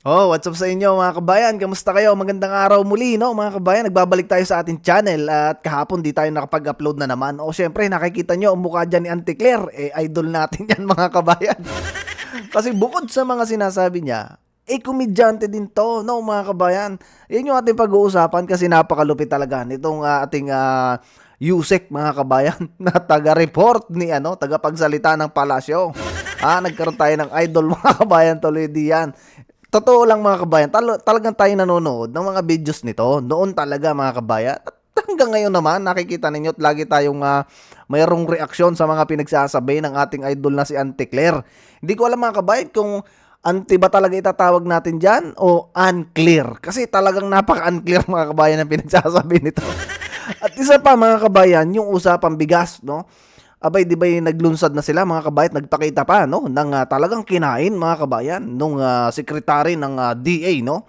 Oh, what's up sa inyo mga kabayan? Kamusta kayo? Magandang araw muli, no? Mga kabayan, nagbabalik tayo sa ating channel at kahapon di tayo nakapag-upload na naman. O syempre, nakikita nyo ang mukha dyan ni Auntie Claire. Idol natin yan mga kabayan. Kasi bukod sa mga sinasabi niya, komedyante din to, no mga kabayan? Yan yung ating pag-uusapan kasi napakalupit talaga nitong ating Yusek mga kabayan na taga-report ni taga-pagsalita ng palasyo. Nagkaroon tayo ng idol mga kabayan tuloy diyan. Totoo lang mga kabayan, talagang tayo nanonood ng mga videos nito. Noon talaga mga kabayan. At hanggang ngayon naman, nakikita ninyo at lagi tayong mayroong reaksyon sa mga pinagsasabi ng ating idol na si Auntie Claire. Hindi ko alam mga kabayan kung Auntie ba talaga itatawag natin dyan o unclear. Kasi talagang napaka-unclear mga kabayan ang pinagsasabi nito. At isa pa mga kabayan, yung usapang bigas, no? Abay, di ba naglunsad na sila mga kabayan, nagpakita pa, no, ng talagang kinain mga kabayan, nung sekretary ng DA, no,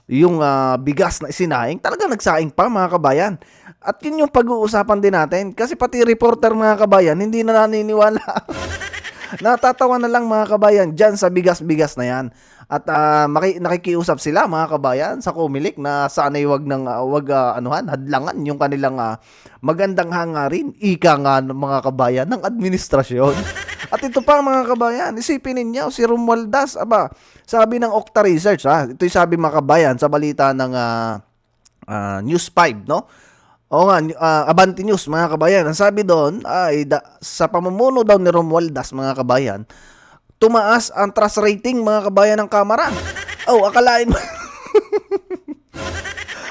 yung bigas na isinaing, talagang nagsaing pa mga kabayan. At yun yung pag-uusapan din natin, kasi pati reporter mga kabayan, hindi na naniniwala. Natatawa na lang mga kabayan dyan sa bigas-bigas na yan. At nakikiusap sila mga kabayan sa Comelec na sana'y hadlangan yung kanilang magandang hangarin. Ika nga ng mga kabayan ng administrasyon. At ito pa mga kabayan, isipin ninyo si Romualdez, sabi ng Okta Research, ito yung sabi mga kabayan sa balita ng News 5, no? O nga, Avanti News mga kabayan. Ang sabi doon ay sa pamumuno daw ni Romualdez mga kabayan, tumaas ang trust rating mga kabayan ng Kamara. Akalain mo.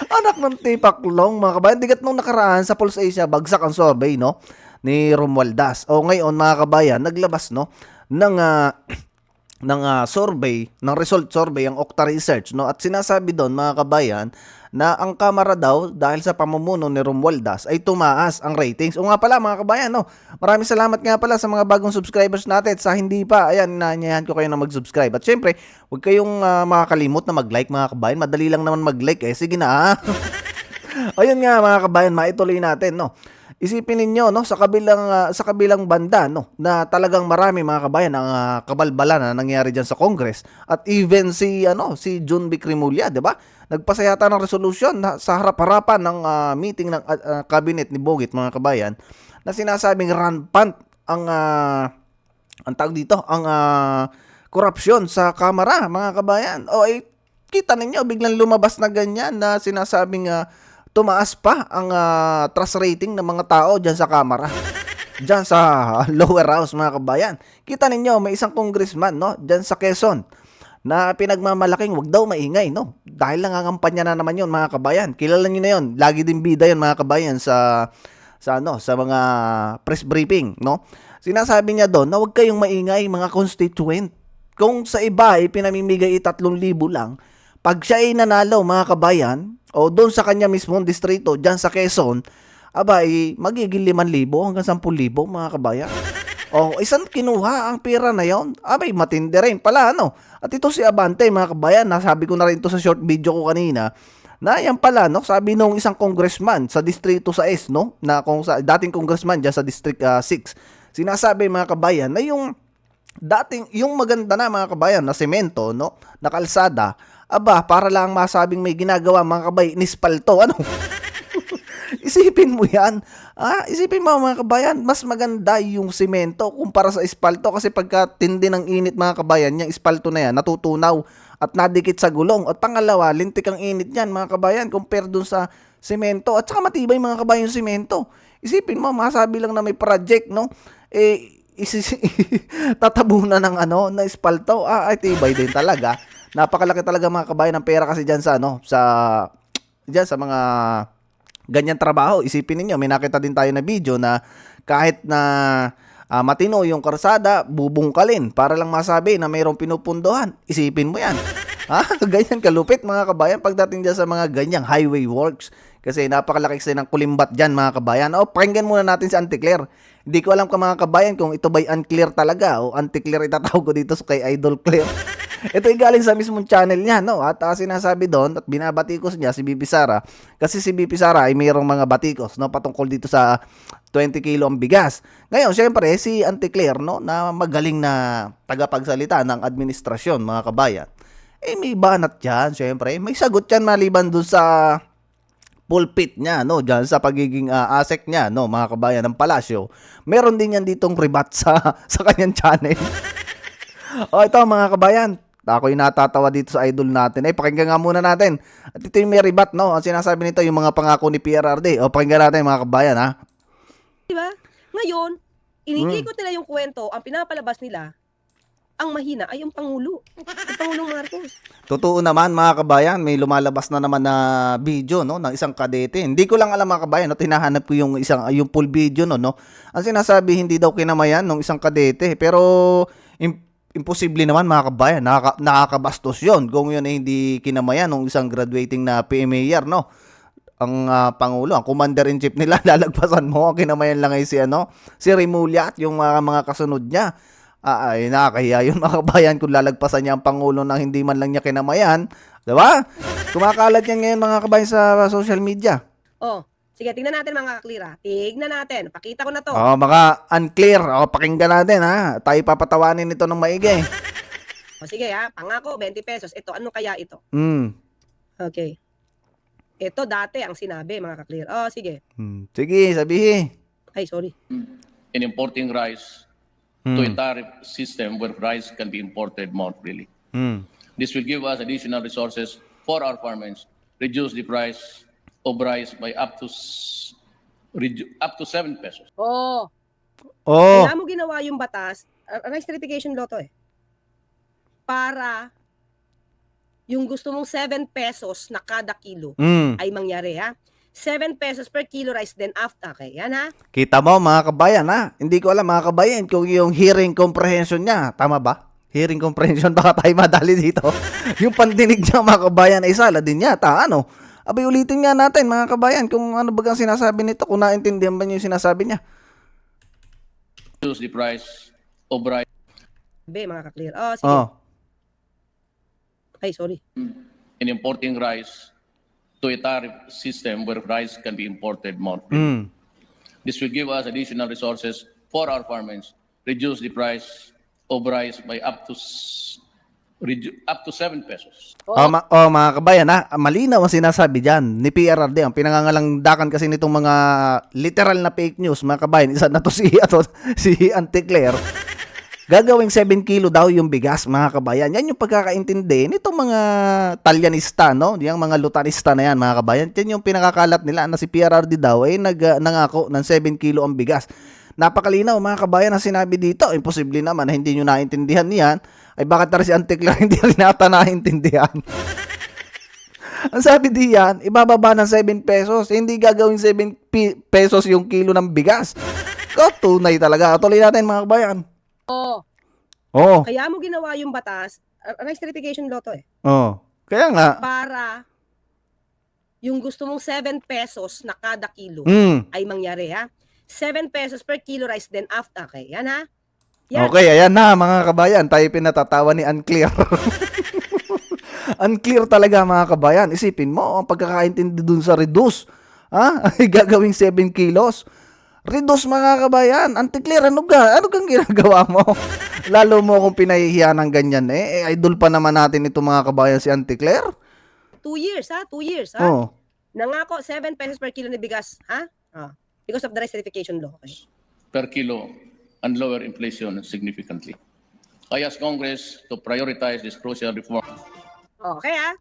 Anak ng tipaklong mga kabayan. Digat nung nakaraan sa Pulse Asia, bagsak ang survey, no, ni Romualdez. Ngayon mga kabayan, naglabas, no, ng survey, ng result survey ang Okta Research, no, at sinasabi doon mga kabayan na ang Kamara daw dahil sa pamumuno ni Romualdez ay tumaas ang ratings. Nga pala mga kabayan, no, maraming salamat nga pala sa mga bagong subscribers natin. Sa hindi pa, ayan, inaanyayahan ko kayo na mag-subscribe. At syempre, huwag kayong makakalimot na mag-like mga kabayan. Madali lang naman mag-like sige na. Ayun nga mga kabayan, maituloy natin, no. Isipin ninyo, no, sa kabilang banda, no, na talagang marami mga kabayan ang kabalbalan na nangyari diyan sa Congress, at even si John Vic Rimulya, 'di ba? Nagpasa yata ng resolution sa harap-harapan ng meeting ng cabinet ni Bogit mga kabayan na sinasabing rampant ang tawag dito, ang korupsyon sa Kamara mga kabayan. Kita ninyo biglang lumabas na ganyan na sinasabing tumaas pa ang trust rating ng mga tao dyan sa Kamara. Dyan sa lower house mga kabayan. Kita ninyo, may isang congressman, no, dyan sa Quezon na pinagmamalaking wag daw maingay, no. Dahil nangangampanya na naman yun mga kabayan. Kilala nyo na yun. Lagi din bida yun mga kabayan sa mga press briefing, no. Sinasabi niya doon na wag kayong maingay mga constituent. Kung sa iba ay pinamimigay 3,000 lang, pag siya ay nanalo mga kabayan, o doon sa kanya mismong distrito, dyan sa Quezon, magiging 5,000 hanggang 10,000 mga kabayan. Isang kinuha ang pera na yon. Matindi rin pala, no? At ito si Abante mga kabayan, nasabi ko na rin ito sa short video ko kanina, na yan pala, no, sabi nung isang congressman sa distrito sa S, no, na dating congressman dyan sa district 6, sinasabi mga kabayan na yung maganda na mga kabayan na semento, no, na kalsada, para lang masabing may ginagawa mga kabay, nispalto, ano? Isipin mo yan. Isipin mo mga kabayan, mas maganda yung semento kumpara sa espalto kasi pagka tindi ng init mga kabayan, yung espalto na yan, natutunaw at nadikit sa gulong. At pangalawa, lintik ang init niyan mga kabayan compare dun sa semento. At saka matibay mga kabayan yung semento. Isipin mo, masabi lang na may project, no? Tatabunan ng na espalto. Ay tibay din talaga. Napakalaki talaga mga kabayan ng pera kasi diyan sa mga ganyan trabaho. Isipin niyo, may nakita din tayo na video na kahit na matino yung karsada, bubungkalin para lang masabi na mayroong pinupundohan. Isipin mo 'yan. Ganyan kalupit mga kabayan pagdating diyan sa mga ganyang highway works. Kasi napakalaki kasi ng kulimbat diyan mga kabayan. Pakinggan muna natin si Auntie Claire. Hindi ko alam mga kabayan kung ito ba'y unclear talaga o Auntie Claire itatawag ko dito kay Idol Claire. Ito ay galing sa mismong channel niya, no? At sinasabi doon at binabatikos niya si BP Sara kasi si BP Sara ay mayroong mga batikos, no, patungkol dito sa 20 kilo ang bigas. Ngayon, syempre si Auntie Claire, no, na magaling na tagapagsalita ng administrasyon, mga kabayan. may banat yan, syempre. May sagot yan maliban dun sa pulpit niya, no, diyan sa pagiging asek niya, no, mga kabayan ng palasyo. Meron din yan ditong ribat sa sa kanyang channel. O ito mga kabayan, ako'y natatawa dito sa idol natin. Pakinggan nga muna natin. At ito yung may ribat, no? Ang sinasabi nito, yung mga pangako ni PRRD. Pakinggan natin mga kabayan, ha? Diba? Ngayon, iniikot nila yung kwento, ang pinapalabas nila, ang mahina ay yung Pangulo. Yung Pangulong Marcos. Totoo naman mga kabayan, may lumalabas na naman na video, no, ng isang kadete. Hindi ko lang alam mga kabayan, no, tinahanap ko yung yung full video, no. Ang sinasabi hindi daw kinamayan ng isang kadete, pero imposible naman mga kabayan, nakakabastos yon kung yun ay hindi kinamayan ng isang graduating na PMAR, no. Ang Pangulo, ang Commander-in-Chief nila, lalagpasan mo, kinamayan lang ay si Remulla at yung mga kasunod niya. Ay, nakakahiya yun mga kabayan kung lalagpasan niya ang Pangulo nang hindi man lang niya kinamayan. Diba? Kumakalat yan ngayon mga kabayan sa social media. Sige, tingnan natin mga kaklira. Tingnan natin. Pakita ko na to. Mga unclear. Pakinggan natin ha. Tayo papatawanin ito ng maigi. Sige ha, pangako, 20 pesos. Ito, ano kaya ito? Okay. Ito dati ang sinabi mga kaklir. Sige. Sige, sabihin. Ay, sorry. In importing rice to a tariff system where rice can be imported more freely. This will give us additional resources for our farmers, reduce the price of rice by up to 7 pesos. Kaya mo ginawa yung batas, rice certification law to para yung gusto mong 7 pesos na kada kilo ay mangyari ha. 7 pesos per kilo rice then after. Okay, yan ha. Kita mo mga kabayan ha. Hindi ko alam mga kabayan kung yung hearing comprehension niya, tama ba? Hearing comprehension, baka tayo madali dito. Yung pandinig niya mga kabayan ay sala din yata, ano? Abay, ulitin nga natin mga kabayan kung ano bagang sinasabi nito, kung naintindihan ba niyo yung sinasabi niya. Reduce the price of rice. Mga kaklir. Sige. Ay, sorry. In importing rice to a tariff system where rice can be imported more freely. This will give us additional resources for our farmers, reduce the price of rice by up to 7 pesos. Mga kabayan ha, malinaw ang sinasabi dyan ni PRRD. Ang pinangangalandakan kasi nitong mga literal na fake news mga kabayan, isa na to si Auntie Claire. Gagawing 7 kilo daw yung bigas mga kabayan. Yan yung pagkakaintindi nitong mga talyanista, no? Yung mga lutanista na yan mga kabayan. Yan yung pinakakalat nila na si PRRD daw ay nangako ng 7 kilo ang bigas. Napakalinaw mga kabayan ang sinabi dito. Imposible naman na hindi nyo naintindihan niyan. Ay bakit na si Auntie Claire hindi rin nata naintindihan? Ang sabi diyan, ibababa ng 7 pesos. Hindi gagawing 7 pesos yung kilo ng bigas. Tunay talaga. Tuloy natin mga kabayan. Kaya mo ginawa yung batas, rice certification law to Kaya nga. para yung gusto mong 7 pesos na kada kilo ay mangyari ha. 7 pesos per kilo rice then after. Okay, yan ha. Yan. Okay, ayan na mga kabayan. Tayo pinatatawa ni Unclear. Unclear talaga mga kabayan. Isipin mo, ang pagkakaintindi dun sa reduce. Ay gagawing 7 kilos. Reduce mga kabayan. Auntie Claire, ano kang ginagawa mo? Lalo mo kung pinahihiya ng ganyan idol pa naman natin ito mga kabayan si Auntie Claire. 2 years ha. Nangako 7 pesos per kilo na bigas ha. Because of the rice certification law. Okay. Per kilo and lower inflation significantly. I ask Congress to prioritize this crucial reform. Okay ha.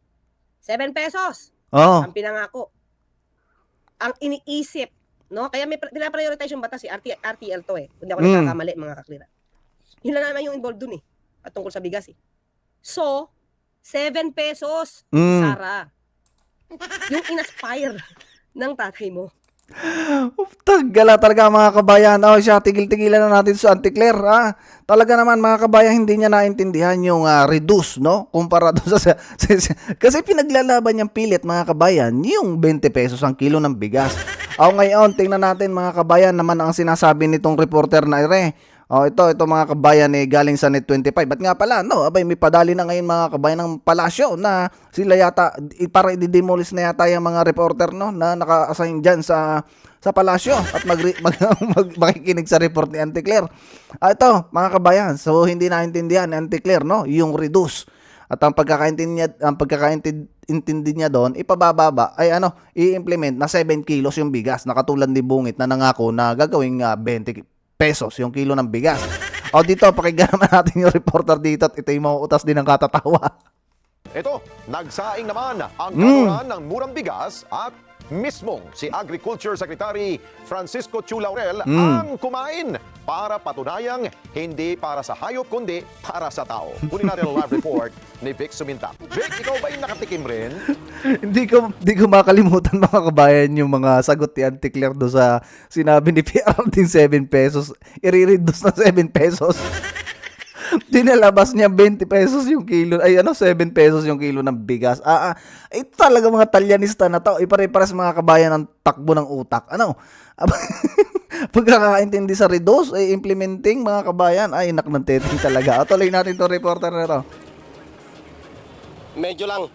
7 pesos. Ang pinangako. Ang iniisip, no? Kaya may pinaprioritize yung batas si RTL to Hindi ako nagkakamali mga kaklira. Yun lang naman yung involved dun at tungkol sa bigas So, 7 pesos, Sara. Yung inaspire ng tatay mo. Taggala talaga mga kabayan. Siya, tigil-tigilan na natin sa Auntie Claire. Talaga naman mga kabayan, hindi niya naintindihan yung reduce, no? Kumpara doon sa kasi pinaglalaban niyang pilit mga kabayan, yung 20 pesos ang kilo ng bigas. Ngayon, tingnan natin mga kabayan naman ang sinasabi nitong reporter na ito mga kabayan galing sa Net25. Ba't nga pala, no? Abay, may padali na ngayon mga kabayan ng palasyo na sila yata, para i-demolish na yata yung mga reporter, no? Na naka-assign dyan sa palasyo at makikinig sa report ni Auntie Claire. Ito, mga kabayan, so hindi naintindihan ni Auntie Claire, no? Yung reduce. At ang pagkakaintindi niya doon, ipabababa ay i-implement na 7 kilos yung bigas na katulad ni Bungit na nangako na gagawing 20 pesos yung kilo ng bigas. O dito, pakinggan naman natin yung reporter dito at ito yung mauutas din ng katatawa. Ito, nagsaing naman ang kanuran ng murang bigas at mismong si Agriculture Secretary Francisco Chu Laurel ang kumain para patunayang hindi para sa hayop kundi para sa tao. Kunin natin ang live report ni Vic Suminta. Vic, ikaw ba'y nakatikim rin? Hindi ko makalimutan mga kabayan yung mga sagot ni Auntie Claire do sa sinabi ni PR din 7 pesos. I-reduce na 7 pesos. Dinalabas niya 20 pesos yung kilo. 7 pesos yung kilo ng bigas. Ito talaga mga talyanista na to. Ipare-pares mga kabayan ng takbo ng utak. Pagkakaintindi sa reduce, implementing mga kabayan, inak ng teting talaga. Tuloy natin to reporter na to. Medyo lang.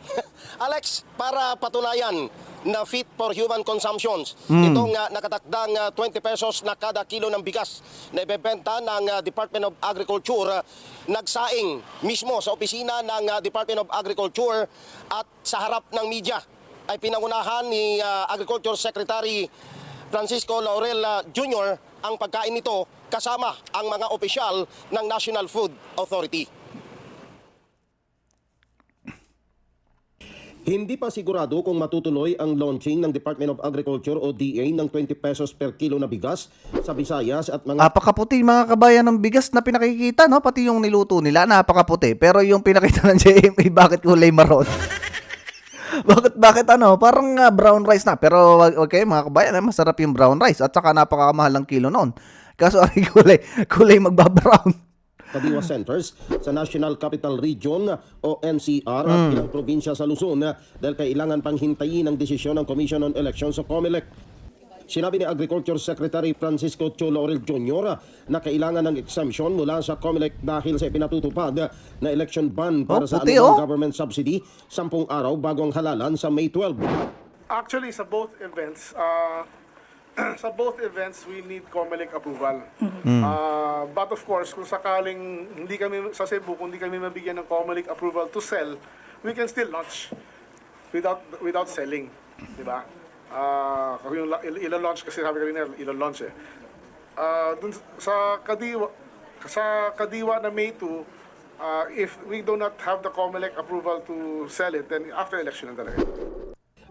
Alex, para patunayan na fit for human consumptions, itong nakatakdang 20 pesos na kada kilo ng bigas na ibebenta ng Department of Agriculture, nagsaing mismo sa opisina ng Department of Agriculture at sa harap ng media ay pinangunahan ni Agriculture Secretary Francisco Laurel Jr. ang pagkain nito kasama ang mga opisyal ng National Food Authority. Hindi pa sigurado kung matutuloy ang launching ng Department of Agriculture o DA ng 20 pesos per kilo na bigas sa Visayas at mga... Napakaputi mga kabayan ng bigas na pinakikita, no? Pati yung niluto nila, napakaputi. Pero yung pinakita ng JMA, bakit kulay maroon? bakit parang brown rice na. Pero okay mga kabayan, masarap yung brown rice at saka napakamahal ng kilo noon. Kaso ay kulay magba-brown. Kadiwa centers sa National Capital Region o NCR at ilang probinsya sa Luzon dahil kailangan pang hintayin ang desisyon ng Commission on Elections o COMELEC. Sinabi ni Agriculture Secretary Francisco Chu Laurel Jr. na kailangan ng exemption mula sa COMELEC dahil sa ipinatutupad na election ban para sa anumang government subsidy 10 araw bago ang halalan sa May 12. Actually, sa both events, we need COMELEC approval. But of course, kung sakaling hindi kami sa Cebu, kung hindi kami mabigyan ng COMELEC approval to sell, we can still launch without selling, di ba? Kung yung ilo-launch kasi sabi kanina, ilo-launch dun sa Kadiwa na May 2, if we do not have the COMELEC approval to sell it, then after election na talaga.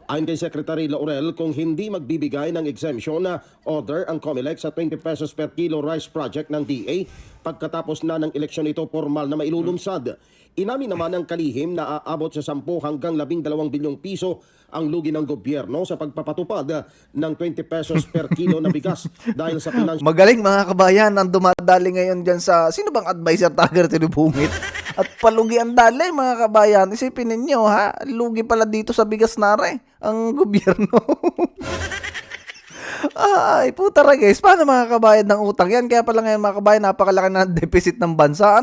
Ayon kay Secretary Laurel, kung hindi magbibigay ng exemption na order ang COMELEC sa 20 pesos per kilo rice project ng DA, pagkatapos na ng eleksyon ito formal na mailulunsad. Inamin naman ng kalihim na aabot sa 10 hanggang 12 bilyong piso ang lugi ng gobyerno sa pagpapatupad ng 20 pesos per kilo na bigas dahil sa financial... Magaling mga kabayan ang dumadali ngayon dyan sa... Sino bang advisor tagar tinubungit? At palugi ang dali mga kabayan. Isipin ninyo ha, lugi pala dito sa bigas nare ang gobyerno. Ay, puta ra guys. Paano makakabayad ng utang yan? Kaya pala ngayon mga kabayan, napakalaki na deficit ng bansa.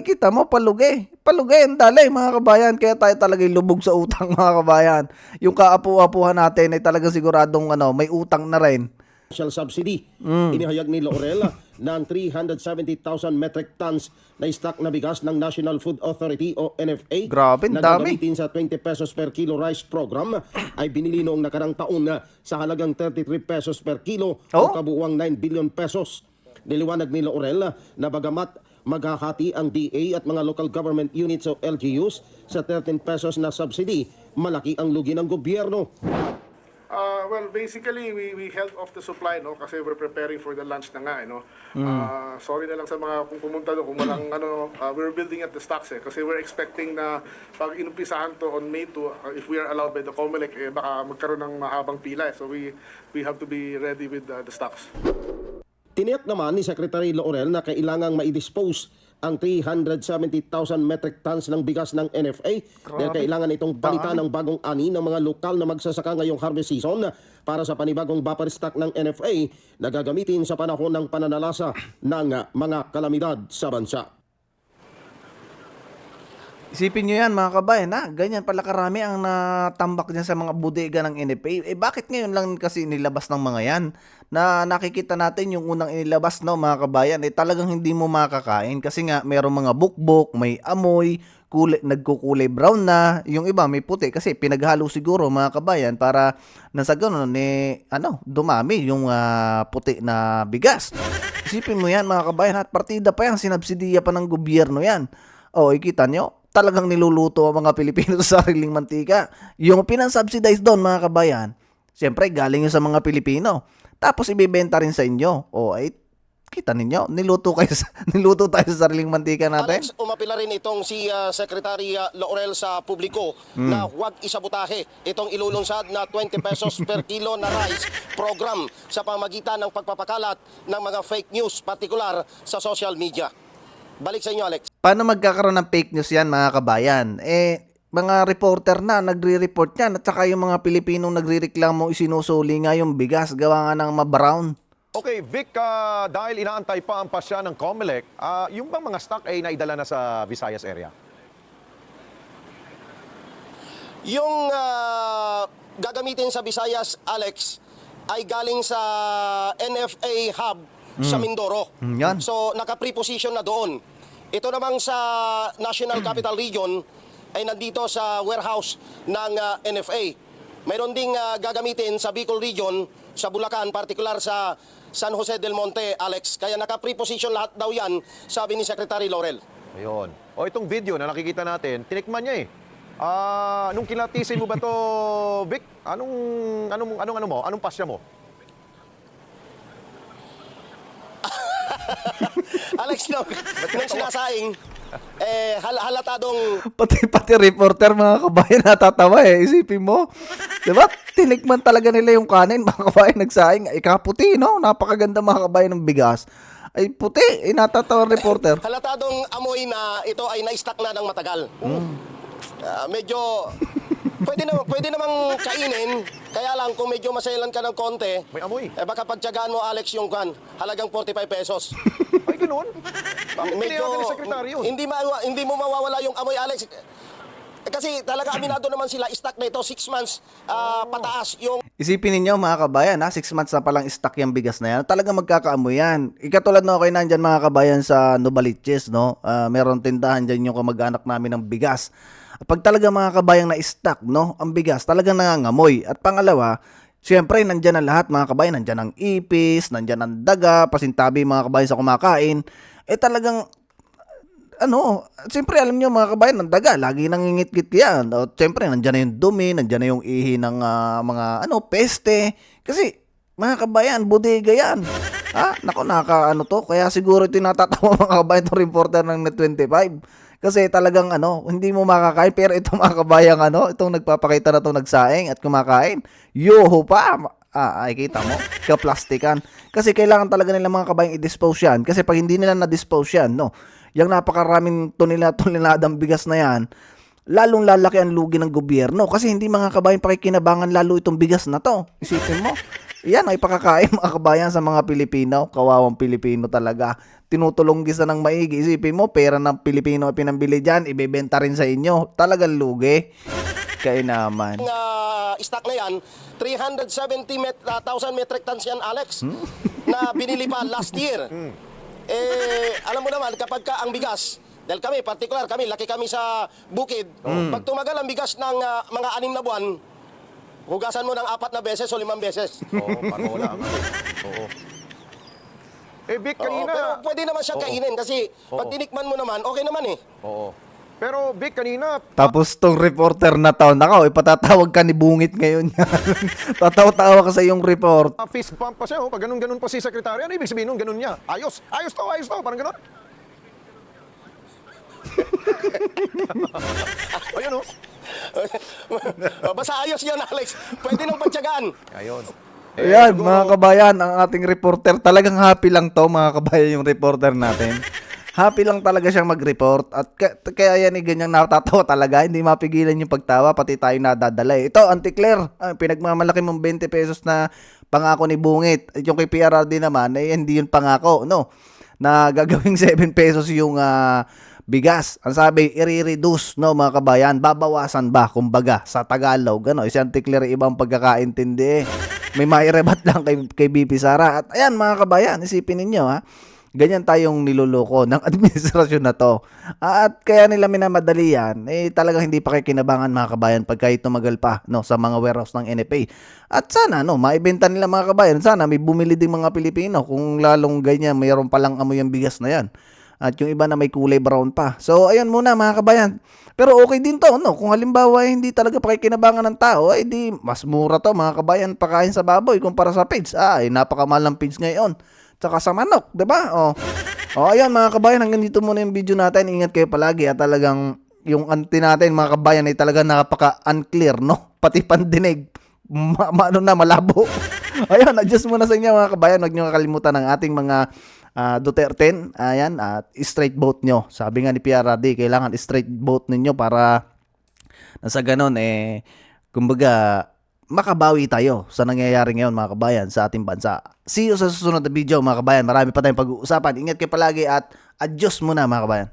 Kita mo, palugi. Palugi ang dali mga kabayan. Kaya tayo talaga lubog sa utang mga kabayan. Yung kaapu-apuhan natin ay talagang siguradong may utang na rin. Subsidy. Inihayag ni Laurel ng 370,000 metric tons na stock na bigas ng National Food Authority o NFA Grabe, na dami. gagamitin sa 20 pesos per kilo rice program ay binili noong nakarang taon sa halagang 33 pesos per kilo o kabuuang 9 billion pesos. Niliwanag ni Laurel na bagamat maghahati ang DA at mga local government units o LGUs sa 13 pesos na subsidy, malaki ang lugi ng gobyerno. Well, basically, we held off the supply, no? Kasi we're preparing for the launch na nga, no? Sorry na lang sa mga kung pumunta doon, kung walang, we're building at the stocks, Kasi we're expecting na pag inumpisahan to on May 2, if we are allowed by the COMELEC, baka magkaroon ng mahabang pila, So we have to be ready with the stocks. Tiniyak naman ni Secretary Laurel na kailangang ma-dispose ang 370,000 metric tons ng bigas ng NFA dahil kailangan itong palitan ng bagong ani ng mga lokal na magsasaka ngayong harvest season para sa panibagong buffer stock ng NFA na gagamitin sa panahon ng pananalasa ng mga kalamidad sa bansa. Isipin nyo yan mga kabayan ganyan pala karami ang natambak dyan sa mga bodega ng NFA. Bakit ngayon lang kasi inilabas ng mga yan? Na nakikita natin yung unang inilabas mga kabayan, talagang hindi mo makakain kasi nga merong mga bukbok, may amoy, nagkukulay brown na, yung iba may puti kasi pinaghalo siguro mga kabayan para nang sa ganun dumami yung puti na bigas. Isipin mo yan mga kabayan, at partida pa yan, sinabsidiya pa ng gobyerno yan. O, ikita nyo, talagang niluluto ang mga Pilipino sa sariling mantika. Yung pinansubsidize doon mga kabayan, siyempre galing yun sa mga Pilipino. Tapos ibibenta rin sa inyo. O, ay kita ninyo, niluto tayo sa sariling mantika natin. Alex, umapila rin itong si Secretary Laurel sa publiko na huwag isabotahe itong ilulunsad na 20 pesos per kilo na rice program sa pamagitan ng pagpapakalat ng mga fake news, partikular sa social media. Balik sa inyo, Alex. Paano magkakaroon ng fake news yan mga kabayan? Mga reporter na nagre-report yan at saka yung mga Pilipinong nagre-reklamo isinusuli nga yung bigas gawa nga ng ma-brown. Okay, Vic, dahil inaantay pa ang pasya ng COMELEC, yung bang mga stock ay naidala na sa Visayas area? Yung gagamitin sa Visayas, Alex, ay galing sa NFA hub sa Mindoro. Yan. So, naka-preposition na doon. Ito namang sa National Capital Region ay nandito sa warehouse ng NFA. Mayroon ding gagamitin sa Bicol Region, sa Bulacan, particular sa San Jose del Monte, Alex. Kaya naka-preposition lahat daw yan, sabi ni Secretary Laurel. Ayun. O itong video na nakikita natin, tinikman niya eh. Nung kilatisin mo ba to, Vic? Anong pasya mo? Alex, nung sinasaing, halatadong Pati reporter mga kabayan natatawa eh. Isipin mo. Diba? Tinikman talaga nila yung kanin. Mga kabayan nagsaing. Kaputi, no? Napakaganda mga kabayan ng bigas. Ay puti. Natatawa ang reporter. halatadong amoy na ito ay na-stack na ng matagal. Medyo pwede namang kainin, kaya lang kung medyo masailan ka ng konti, May amoy. baka pagtiyagaan mo, Alex, yung halagang 45 pesos. Ay, ganun? Bakit pinayagan ni Sekretaryo? Hindi mo mawawala yung amoy, Alex. Kasi talaga aminado naman sila, stock na ito 6 months pataas yung Isipin ninyo mga kabayan, 6 months na palang stock yung bigas na yan. Talagang magkakaamoy yan. Ikatulad no, kayo nandyan mga kabayan sa Novaliches, no? Meron tindahan dyan yung kamag-anak namin ng bigas. Pag talaga mga kabayang na-stock, no, ang bigas, talagang nangangamoy. At pangalawa, siyempre, nandyan ang lahat mga kabayan. Nandyan ang ipis, nandyan ang daga, pasintabi mga kabayan sa kumakain. Talagang, siyempre alam nyo mga kabayan, ng daga, lagi nangingit-git yan. O, siyempre, nandyan na yung dumi, nandyan na yung ihi ng mga, peste. Kasi, mga kabayan, bodega yan. Nako, kaya siguro ito natatawa mga kabayan itong reporter ng Net25. Kasi talagang hindi mo makakain. Pero ito mga kabayang itong nagpapakita na itong nagsaing at kumakain. Yoho pa. Ay kita mo. Kaplastikan. Kasi kailangan talaga nila mga kabayang i-dispose yan. Kasi pag hindi nila na-dispose yan, yung napakaraming toneladang bigas na yan, lalong lalaki ang lugi ng gobyerno. Kasi hindi mga kabayang pakikinabangan lalo itong bigas na to. Isipin mo. Yan ay pakakain mga kabayan sa mga Pilipino. Kawawang Pilipino talaga. Tinutulong gisa ng maigi. Isipin mo, pera ng Pilipino ay pinambili dyan, ibebenta rin sa inyo. Talagang lugi. Kaya naman. Stock na yan, 370,000 metric tons yan, Alex, na binili pa last year. Alam mo naman, kapag ang bigas, dahil kami, particular kami, laki kami sa bukid, pag tumagal ang bigas ng mga 6 na buwan, hugasan mo ng 4 na beses o 5 beses. Oo, parang wala ang Oo. Vic, kanina... Pero pwede naman siyang kainin kasi pag tinikman mo naman, okay naman eh. Oo. Pero Vic, kanina... Tapos tong reporter na taon, ipatatawag ka ni Bungit ngayon yan. Tatawa-tawa ka sa iyong report. fist bump pa siya, pag ganun-ganun pa si Sekretary. Ano ibig sabihin nun? Ganun niya. Ayos to, parang ganun. Ayun Basta ayos yan, Alex. Pwede nang pagtyagaan. Ayun. Ayan, siguro- mga kabayan, ang ating reporter, talagang happy lang to, mga kabayan, yung reporter natin. Happy lang talaga siyang mag-report at kaya yan ganyang natatawa talaga, hindi mapigilan yung pagtawa, pati tayo nadadala eh. Ito, Auntie Claire, pinagmamalaki mong 20 pesos na pangako ni Bungit. At yung kay PRRD naman, hindi yun pangako, no? Na gagawing 7 pesos yung bigas. Ang sabi, i-reduce, no, mga kabayan, babawasan ba, kumbaga, sa Tagalog, si Auntie Claire, ibang pagkakaintindi eh. May mairebat lang kay BP Sara. At ayan, mga kabayan, isipin ninyo, ganyan tayong niloloko ng administrasyon na to. At kaya nila minamadali yan, talagang hindi pa kinabangan mga kabayan pag kahit tumagal pa no, sa mga warehouse ng NFA. At sana no, maibenta nila mga kabayan, sana may bumili ding mga Pilipino kung lalong ganyan, mayroon palang amoy ang bigas na yan. At yung iba na may kulay brown pa. So ayun muna mga kabayan. Pero okay din to, no? Kung halimbawa hindi talaga pakikinabangan ng tao, di mas mura to mga kabayan pakain sa baboy kumpara sa pigs. Napakamahal ng pigs ngayon. Tsaka sa manok, 'di ba? Ayun mga kabayan, hanggang dito muna yung video natin. Ingat kayo palagi at talagang yung anti natin mga kabayan ay talaga napaka-unclear, no? Pati pandinig, malabo. Ayun, adjust muna sa inyo mga kabayan. Huwag niyo kakalimutan ang ating mga Duterte, ayan, at straight vote nyo. Sabi nga ni PRRD, kailangan straight vote ninyo para nasa ganon, kumbaga, makabawi tayo sa nangyayari ngayon mga kabayan sa ating bansa. See you sa susunod na video mga kabayan. Marami pa tayong pag-uusapan. Ingat kayo palagi at adios muna mga kabayan.